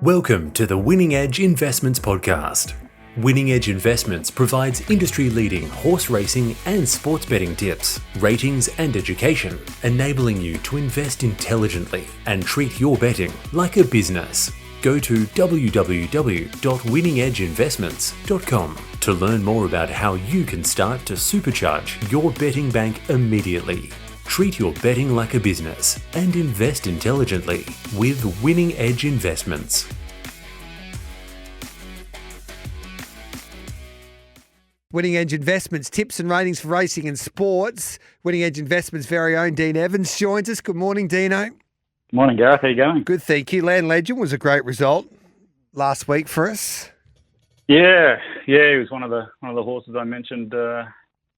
Welcome to the Winning Edge Investments Podcast. Winning Edge Investments provides industry-leading horse racing and sports betting tips, ratings and education, enabling you to invest intelligently and treat your betting like a business. Go to www.winningedgeinvestments.com to learn more about how you can start to supercharge your betting bank immediately. Treat your betting like a business and invest intelligently with Winning Edge Investments. Winning Edge Investments, tips and ratings for racing and sports. Winning Edge Investments' very own Dean Evans joins us. Good morning, Dino. Good morning, Gareth. How you going? Good, thank you. Land Legend was a great result last week for us. Yeah, he was one of the horses I mentioned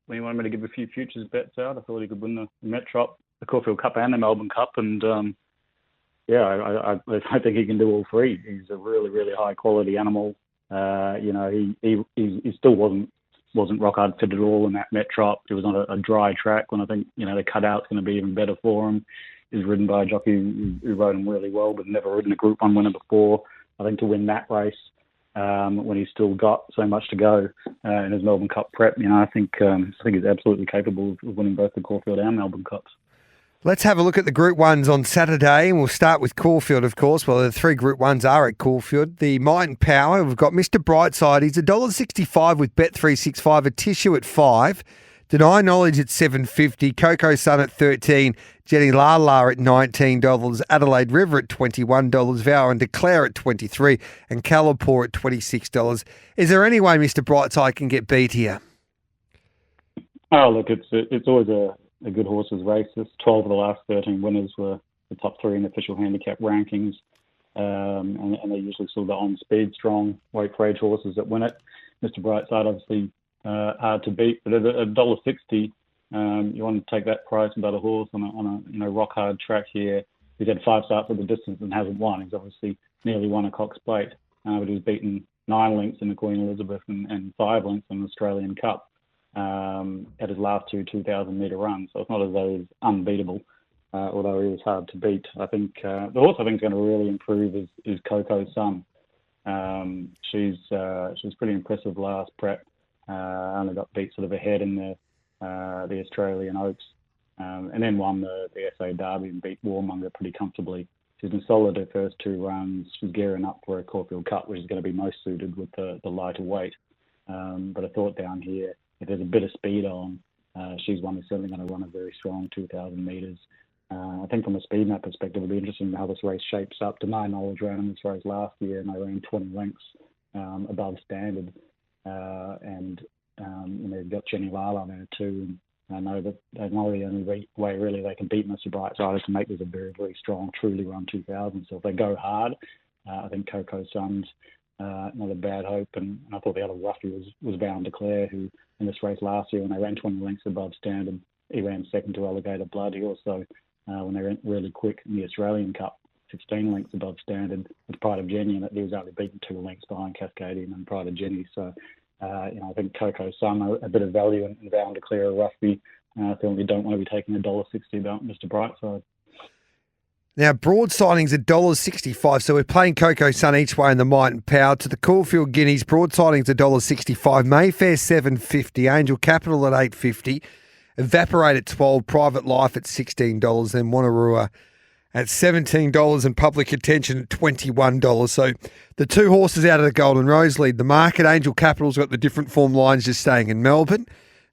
when he wanted me to give a few futures bets out. I thought he could win the Metrop, the Caulfield Cup, and the Melbourne Cup, and I think he can do all three. He's a really, really high quality animal. He still wasn't rock hard fit at all in that Metrop. It was on a dry track when I think the cutout's going to be even better for him. He's ridden by a jockey who rode him really well, but never ridden a Group 1 winner before. I think to win that race when he's still got so much to go in his Melbourne Cup prep, I think he's absolutely capable of winning both the Caulfield and Melbourne Cups. Let's have a look at the Group 1s on Saturday, and we'll start with Caulfield, of course. Well, the three Group 1s are at Caulfield. The Might and Power, we've got Mr. Brightside. He's $1.65 with Bet365, a tissue at 5. Deny Knowledge at $7.50, Coco Sun at $13, Jenny Lala at $19, Adelaide River at $21, Vow and Declare at $23, and Calipore at $26. Is there any way Mr. Brightside can get beat here? Oh, look, it's always a good horses race. 12 of the last 13 winners were the top three in official handicap rankings, and they're usually sort of the on-speed, strong, weight for age horses that win it. Mr. Brightside, obviously, hard to beat, but at $1.60, you want to take that price about a horse on a rock hard track here. He's had 5 starts at the distance and hasn't won. He's obviously nearly won a Cox Plate, but he's beaten 9 lengths in the Queen Elizabeth and 5 lengths in the Australian Cup at his last 2,000-metre runs. So it's not as though he's unbeatable, although he was hard to beat. I think the horse I think is going to really improve is Coco Sun. She's pretty impressive last prep. Only got beat sort of ahead in the Australian Oaks, and then won the SA Derby and beat Warmonger pretty comfortably. She's been solid her first 2 runs. She's gearing up for a Caulfield Cup, which is going to be most suited with the lighter weight. But I thought down here, if there's a bit of speed on, she's one who's certainly going to run a very strong 2,000 metres. I think from a speed map perspective, it'll be interesting how this race shapes up. Deny Knowledge ran in this race last year, and they ran 20 lengths above standard. They've got Jenny Lala there too. And I know that the only way really they can beat Mr. Brightside is to make this a very, very strong, truly run 2,000. So if they go hard, I think Coco Sun's not a bad hope. And I thought the other roughie was Vow and Declare, who in this race last year when they ran 20 lengths above standard, he ran second to Alligator Blood. He also, when they went really quick in the Australian Cup, 16 lengths above standard with Pride of Jenny, and he was only beaten 2 lengths behind Cascadian and Pride of Jenny. So, I think Coco Sun, a bit of value, and Vow and Declare a roughie. I feel you don't want to be taking $1.60 about Mr. Brightside. Now, Broadsiding's $1.65, so we're playing Coco Sun each way in the Might and Power. To the Caulfield Guineas, Broadsiding's $1.65, Mayfair $7.50, Angel Capital at $8.50, Evaporate at $12, Private Life at $16, then Wanneroo at $17 and Public Attention at $21. So the 2 horses out of the Golden Rose lead the market. Angel Capital's got the different form lines just staying in Melbourne.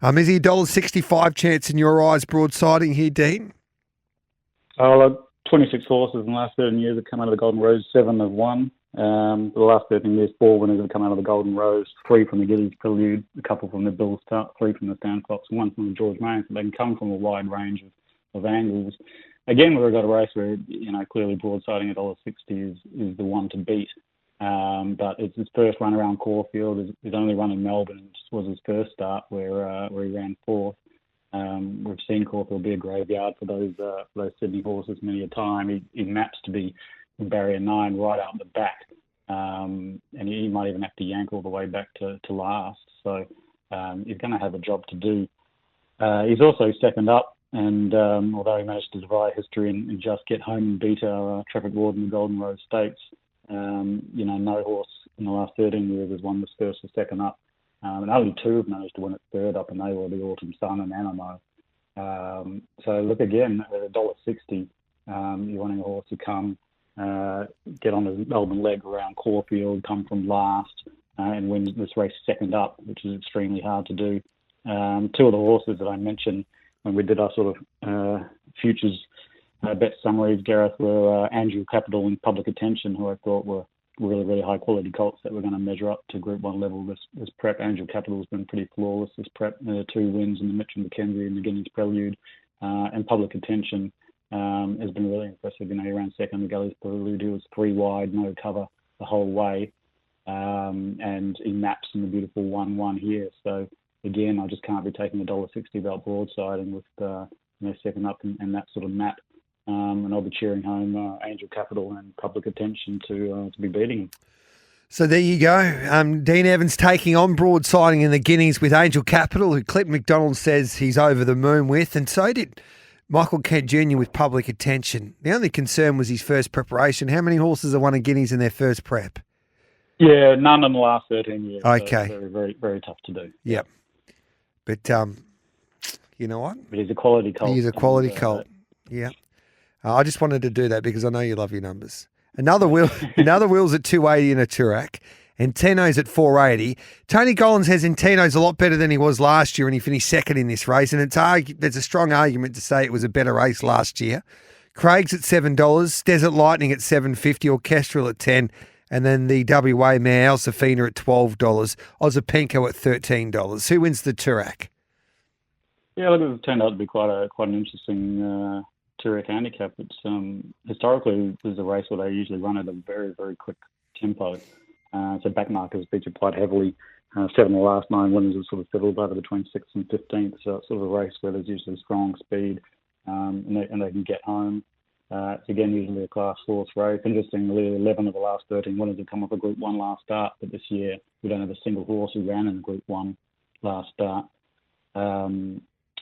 Is he $1.65 chance in your eyes, Broadsiding here, Dean? 26 horses in the last 13 years have come out of the Golden Rose, 7 have won. For the last 13 years, 4 winners have come out of the Golden Rose, 3 from the Giddy Prelude, a couple from the Bill Start, 3 from the Stan Fox, and 1 from the George Main. So they can come from a wide range of angles. Again, we've got a race where, clearly Broadsiding at $1.60 is the one to beat. But it's his first run around Caulfield. His only run in Melbourne was his first start where he ran 4th. We've seen Caulfield be a graveyard for those Sydney horses many a time. He maps to be in barrier 9 right out the back. And he might even have to yank all the way back to last. So he's going to have a job to do. He's also second up. And although he managed to defy history and just get home and beat our traffic warden in the Golden Rose Stakes, No horse in the last 13 years has won this first or second up. And only two have managed to win it third up, and they were the Autumn Sun and Animo. So look, again, at $1.60, you're wanting a horse to come, get on the Melbourne leg around Caulfield, come from last, and win this race second up, which is extremely hard to do. Two of the horses that I mentioned when we did our sort of futures bet summaries, Gareth, were Angel Capital and Public Attention, who I thought were really, really high quality colts that were going to measure up to Group 1 level this prep. Angel Capital has been pretty flawless this prep. 2 wins in the Mitchell Mackenzie and the Guineas Prelude. And Public Attention has been really impressive. He ran second in the Gullies Prelude. He was 3 wide, no cover the whole way. And he maps in the beautiful 1-1 here. So again, I just can't be taking $1.60 about broadsiding with second up and that sort of map. And I'll be cheering home Angel Capital and Public Attention to be beating him. So there you go. Dean Evans taking on broadsiding in the Guineas with Angel Capital, who Clint McDonald says he's over the moon with, and so did Michael Kent Jr. with Public Attention. The only concern was his first preparation. How many horses have won a Guineas in their first prep? Yeah, none in the last 13 years. Okay. So very, very, very tough to do. Yep. But you know what? But he's a quality colt. He's a quality colt. Yeah. I just wanted to do that because I know you love your numbers. Another wheel's at 280 in a Turak. Entino's at 480. Tony Collins has Entino's a lot better than he was last year, and he finished second in this race. And there's a strong argument to say it was a better race last year. Craig's at $7, Desert Lightning at $7.50, Orchestral at $10, and then the WA mare Elsafina at $12, Ozapenko at $13. Who wins the Turak? Yeah, look, it turned out to be quite an interesting Turak handicap. It's historically this is a race where they usually run at a very, very quick tempo. So backmarkers feature quite heavily. 7 of the last 9 winners have sort of settled over between 6th and 15th. So it's sort of a race where there's usually strong speed and they can get home. It's again usually a class 4 race. Interestingly, 11 of the last 13 winners have come off a Group 1 last start, but this year we don't have a single horse who ran in Group 1 last start.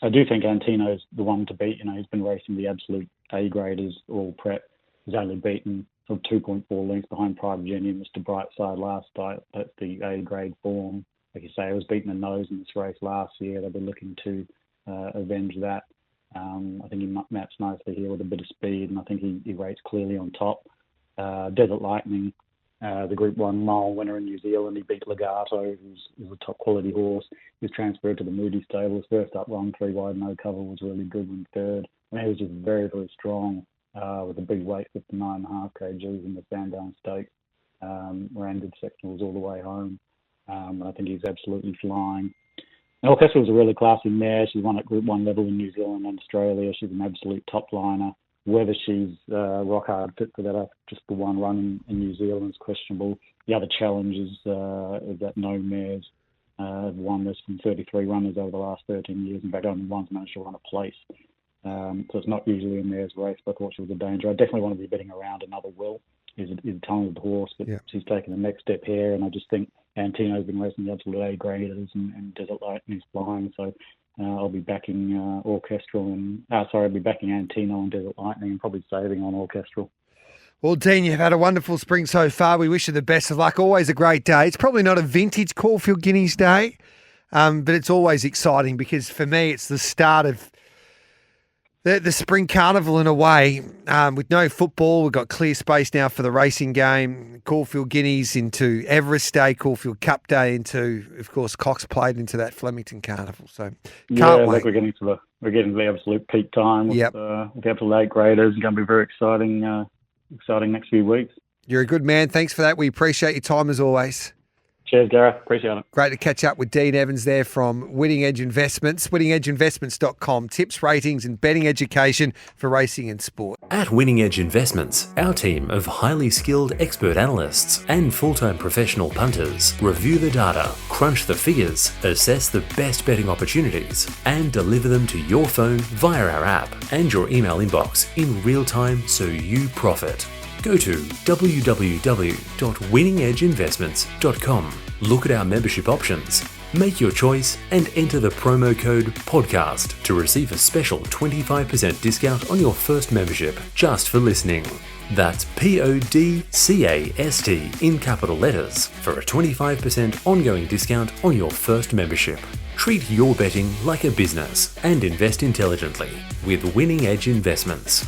I do think Antino's the one to beat. He's been racing the absolute A-graders all prep. He's only beaten sort of 2.4 lengths behind Private Jenny and Mr. Brightside last start. That's the A-grade form. Like you say, he was beaten a nose in this race last year. They've been looking to avenge that. I think he maps nicely here with a bit of speed, and I think he rates clearly on top. Desert Lightning, the Group 1 mile winner in New Zealand, he beat Legato, who's a top quality horse. He was transferred to the Moody Stables. First up run, 3 wide, no cover, was really good in third. And he was just very, very strong with a big weight, 59.5 kgs in the Sandown Stakes. Ran good sectionals all the way home. And I think he's absolutely flying. And Orchestra was a really classy mare. She won at Group 1 level in New Zealand and Australia. She's an absolute top liner. Whether she's rock hard fit for that just the one run in New Zealand is questionable. The other challenge is that no mares have won this from 33 runners over the last 13 years. In fact, only one's managed to run a place. So it's not usually a mare's race, but I thought she was a danger. I definitely want to be betting around another Will. He's a talented horse, but she's taken the next step here, and I just think Antino's been racing the absolute A-graders and Desert Lightning is flying, so I'll be backing Orchestral I'll be backing Antino and Desert Lightning and probably saving on Orchestral. Well, Dean, you've had a wonderful spring so far. We wish you the best of luck. Always a great day. It's probably not a vintage Caulfield Guineas day, but it's always exciting because for me it's the start of the spring carnival in a way. With no football, we've got clear space now for the racing game. Caulfield Guineas into Everest Day, Caulfield Cup Day into, of course, Cox played into that Flemington Carnival. So can't wait. We're getting to the absolute peak time with the absolute 8 graders. It's going to be very exciting. Exciting next few weeks. You're a good man. Thanks for that. We appreciate your time as always. Cheers, Gareth. Appreciate it. Great to catch up with Dean Evans there from Winning Edge Investments, winningedgeinvestments.com. Tips, ratings and betting education for racing and sport. At Winning Edge Investments, our team of highly skilled expert analysts and full-time professional punters review the data, crunch the figures, assess the best betting opportunities, and deliver them to your phone via our app and your email inbox in real time so you profit. Go to www.winningedgeinvestments.com. Look at our membership options Make your choice and enter the promo code PODCAST to receive a special 25% discount on your first membership just for listening. That's PODCAST in capital letters for a 25% ongoing discount on your first membership. Treat your betting like a business and invest intelligently with Winning Edge Investments.